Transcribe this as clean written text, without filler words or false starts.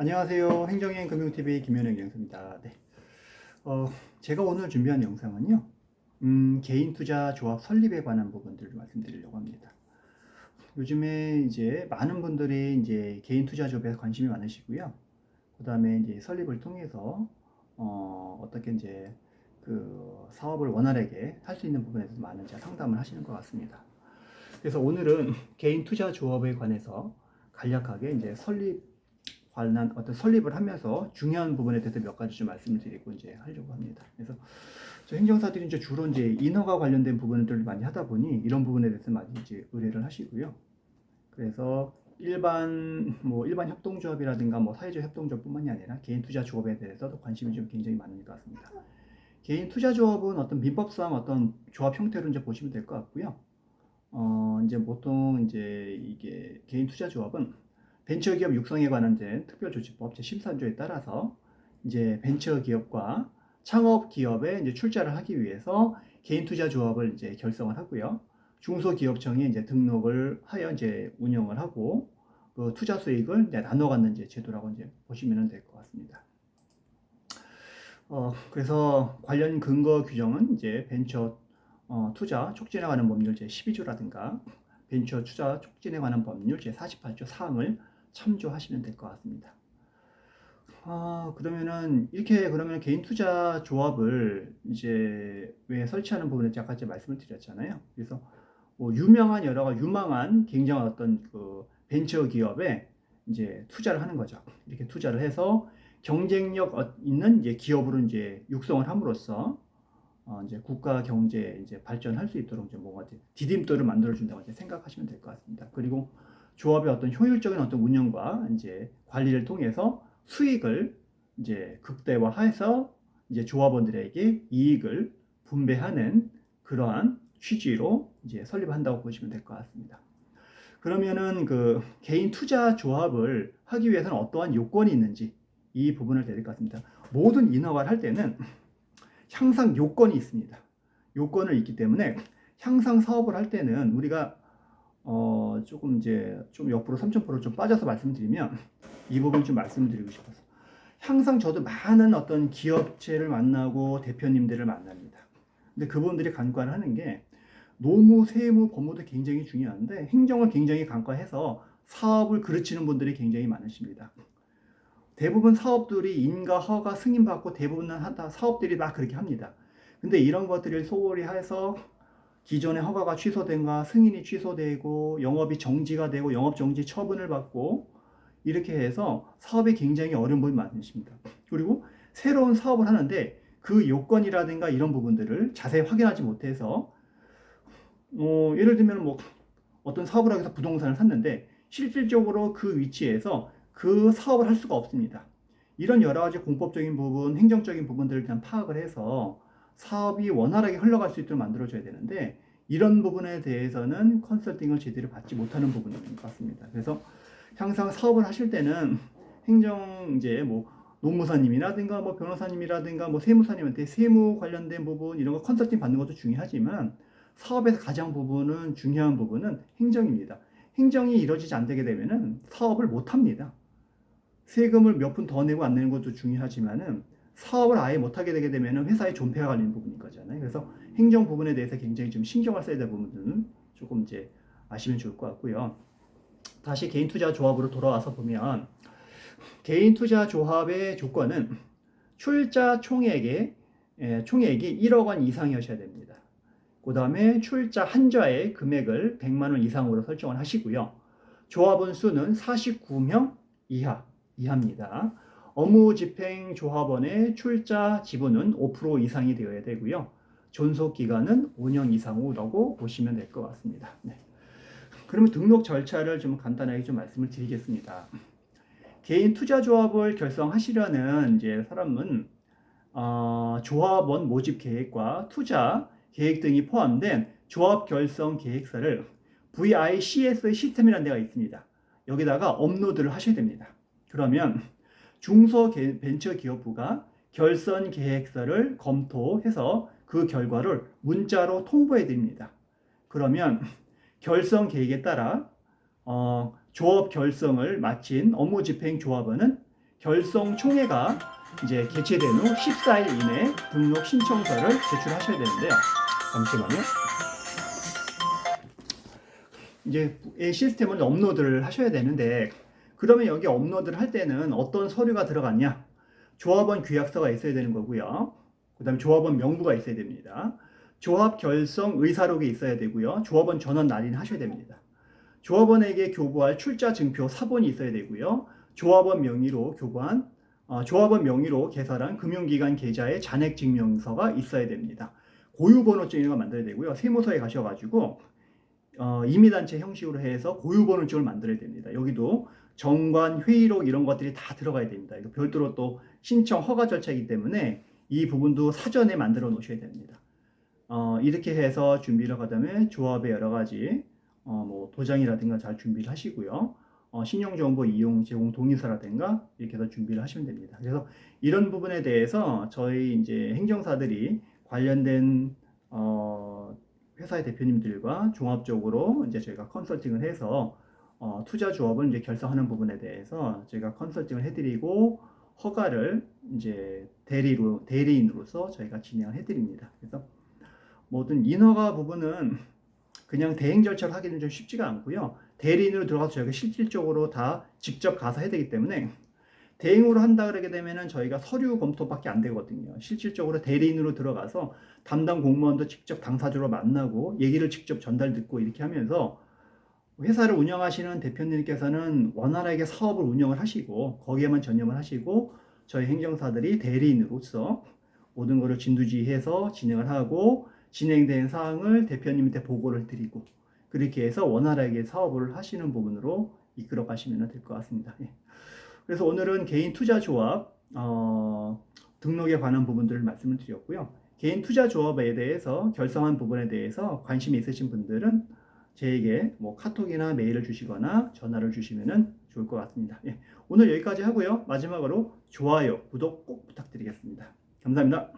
안녕하세요. 행정여행 금융TV 김현영 영수입니다. 네. 제가 오늘 준비한 영상은요, 개인 투자 조합 설립에 관한 부분들을 말씀드리려고 합니다. 요즘에 이제 많은 분들이 이제 개인 투자 조합에 관심이 많으시고요. 그 다음에 이제 설립을 통해서, 어떻게 이제 그 사업을 원활하게 할 수 있는 부분에 대해서 많은 상담을 하시는 것 같습니다. 그래서 오늘은 개인 투자 조합에 관해서 간략하게 이제 관한 어떤 설립을 하면서 중요한 부분에 대해서 몇 가지 좀 말씀을 드리고 이제 하려고 합니다. 그래서 저 행정사들이 이제 주로 이제 인허가 관련된 부분들을 많이 하다 보니 이런 부분에 대해서 많이 이제 의뢰를 하시고요. 그래서 일반 협동조합이라든가 사회적 협동조합뿐만이 아니라 개인 투자 조합에 대해서도 관심이 좀 굉장히 많은 것 같습니다. 개인 투자 조합은 어떤 민법상 어떤 조합 형태로 이제 보시면 될 것 같고요. 이제 보통 이제 이게 개인 투자 조합은 벤처기업 육성에 관한 특별조치법 제13조에 따라서 이제 벤처기업과 창업기업에 이제 출자를 하기 위해서 개인 투자 조합을 이제 결성을 하고요. 중소기업청에 이제 등록을 하여 이제 운영을 하고 그 투자 수익을 이제 나눠 갖는 이제 제도라고 이제 보시면 될 것 같습니다. 그래서 관련 근거 규정은 이제 벤처 투자 촉진에 관한 법률 제12조라든가 벤처 투자 촉진에 관한 법률 제48조 사항을 참조하시면 될 것 같습니다. 그러면 개인 투자 조합을 이제 왜 설치하는 부분에 아까 말씀을 드렸잖아요. 그래서 유망한 굉장한 어떤 그 벤처 기업에 이제 투자를 하는 거죠. 이렇게 투자를 해서 경쟁력 있는 이제 기업으로 이제 육성을 함으로써 이제 국가 경제 이제 발전할 수 있도록 이제 디딤돌을 만들어 준다고 이제 생각하시면 될 것 같습니다. 그리고 조합의 어떤 효율적인 어떤 운영과 이제 관리를 통해서 수익을 이제 극대화해서 이제 조합원들에게 이익을 분배하는 그러한 취지로 이제 설립한다고 보시면 될 것 같습니다. 그러면은 그 개인 투자 조합을 하기 위해서는 어떠한 요건이 있는지 이 부분을 드릴 것 같습니다. 모든 인허가를 할 때는 향상 요건이 있습니다. 요건을 있기 때문에 향상 사업을 할 때는 우리가 조금 이제 좀 옆으로 3,000% 좀 빠져서 말씀드리면 이 부분 좀 말씀드리고 싶어서 항상 저도 많은 어떤 기업체를 만나고 대표님들을 만납니다. 근데 그분들이 간과하는 게 노무, 세무, 법무도 굉장히 중요한데 행정을 굉장히 간과해서 사업을 그르치는 분들이 굉장히 많으십니다. 대부분 사업들이 인가, 허가, 승인받고 대부분은 사업들이 막 그렇게 합니다. 근데 이런 것들을 소홀히 해서 기존의 허가가 취소된가 승인이 취소되고 영업이 정지가 되고 영업 정지 처분을 받고 이렇게 해서 사업이 굉장히 어려운 부분이 많으십니다. 그리고 새로운 사업을 하는데 그 요건이라든가 이런 부분들을 자세히 확인하지 못해서 예를 들면 어떤 사업을 하기 위해서 부동산을 샀는데 실질적으로 그 위치에서 그 사업을 할 수가 없습니다. 이런 여러 가지 공법적인 부분, 행정적인 부분들을 그냥 파악을 해서 사업이 원활하게 흘러갈 수 있도록 만들어줘야 되는데 이런 부분에 대해서는 컨설팅을 제대로 받지 못하는 부분인 것 같습니다. 그래서 항상 사업을 하실 때는 노무사님이라든가 변호사님이라든가 세무사님한테 세무 관련된 부분 이런 거 컨설팅 받는 것도 중요하지만 사업에서 가장 중요한 부분은 행정입니다. 행정이 이루어지지 않게 되면은 사업을 못 합니다. 세금을 몇 푼 더 내고 안 내는 것도 중요하지만은 사업을 아예 못하게 되게 되면 회사의 존폐가 걸리는 부분인 거잖아요. 그래서 행정 부분에 대해서 굉장히 좀 신경을 써야 될 부분들은 조금 이제 아시면 좋을 것 같고요. 다시 개인 투자 조합으로 돌아와서 보면 개인 투자 조합의 조건은 출자 총액이 1억 원 이상이어야 됩니다. 그 다음에 출자 한좌의 금액을 100만 원 이상으로 설정을 하시고요. 조합원 수는 49명 이하입니다. 업무집행조합원의 출자 지분은 5% 이상이 되어야 되고요. 존속기간은 5년 이상으로 보시면 될 것 같습니다. 네. 그러면 등록 절차를 좀 간단하게 좀 말씀을 드리겠습니다. 개인 투자조합을 결성하시려는 이제 사람은 조합원 모집 계획과 투자 계획 등이 포함된 조합 결성 계획서를 VICS 시스템이라는 데가 있습니다. 여기다가 업로드를 하셔야 됩니다. 그러면 중소벤처기업부가 결선 계획서를 검토해서 그 결과를 문자로 통보해 드립니다. 그러면 결성 계획에 따라 조합 결성을 마친 업무집행조합원은 결성 총회가 이제 개최된 후 14일 이내 등록 신청서를 제출하셔야 되는데요. 잠시만요. 이제 이 시스템을 업로드를 하셔야 되는데, 그러면 여기 업로드를 할 때는 어떤 서류가 들어갔냐? 조합원 규약서가 있어야 되는 거고요. 그 다음에 조합원 명부가 있어야 됩니다. 조합 결성 의사록이 있어야 되고요. 조합원 전원 날인 하셔야 됩니다. 조합원에게 교부할 출자 증표 사본이 있어야 되고요. 조합원 명의로 조합원 명의로 개설한 금융기관 계좌의 잔액 증명서가 있어야 됩니다. 고유번호증을 만들어야 되고요. 세무서에 가셔가지고 임의단체 형식으로 해서 고유번호증을 만들어야 됩니다. 여기도 정관, 회의록 이런 것들이 다 들어가야 됩니다. 이거 별도로 또 신청 허가 절차이기 때문에 이 부분도 사전에 만들어 놓으셔야 됩니다. 이렇게 해서 준비를 하다면 조합의 여러 가지 뭐 도장이라든가 잘 준비를 하시고요. 신용정보 이용 제공 동의서라든가 이렇게 해서 준비를 하시면 됩니다. 그래서 이런 부분에 대해서 저희 이제 행정사들이 관련된 회사의 대표님들과 종합적으로 이제 저희가 컨설팅을 해서 투자 조합을 이제 결성하는 부분에 대해서 저희가 컨설팅을 해드리고 허가를 이제 대리인으로서 저희가 진행을 해드립니다. 그래서 모든 인허가 부분은 그냥 대행 절차로 하기는 좀 쉽지가 않고요. 대리인으로 들어가서 저희가 실질적으로 다 직접 가서 해야 되기 때문에 대행으로 한다 그러게 되면은 저희가 서류 검토밖에 안 되거든요. 실질적으로 대리인으로 들어가서 담당 공무원도 직접 당사자로 만나고 얘기를 직접 전달 듣고 이렇게 하면서 회사를 운영하시는 대표님께서는 원활하게 사업을 운영을 하시고 거기에만 전념을 하시고 저희 행정사들이 대리인으로서 모든 것을 진두지휘해서 진행을 하고 진행된 사항을 대표님한테 보고를 드리고 그렇게 해서 원활하게 사업을 하시는 부분으로 이끌어 가시면 될 것 같습니다. 예. 그래서 오늘은 개인 투자 조합 등록에 관한 부분들을 말씀을 드렸고요. 개인 투자 조합에 대해서 결성한 부분에 대해서 관심이 있으신 분들은 저에게 뭐 카톡이나 메일을 주시거나 전화를 주시면 좋을 것 같습니다. 예. 오늘 여기까지 하고요. 마지막으로 좋아요, 구독 꼭 부탁드리겠습니다. 감사합니다.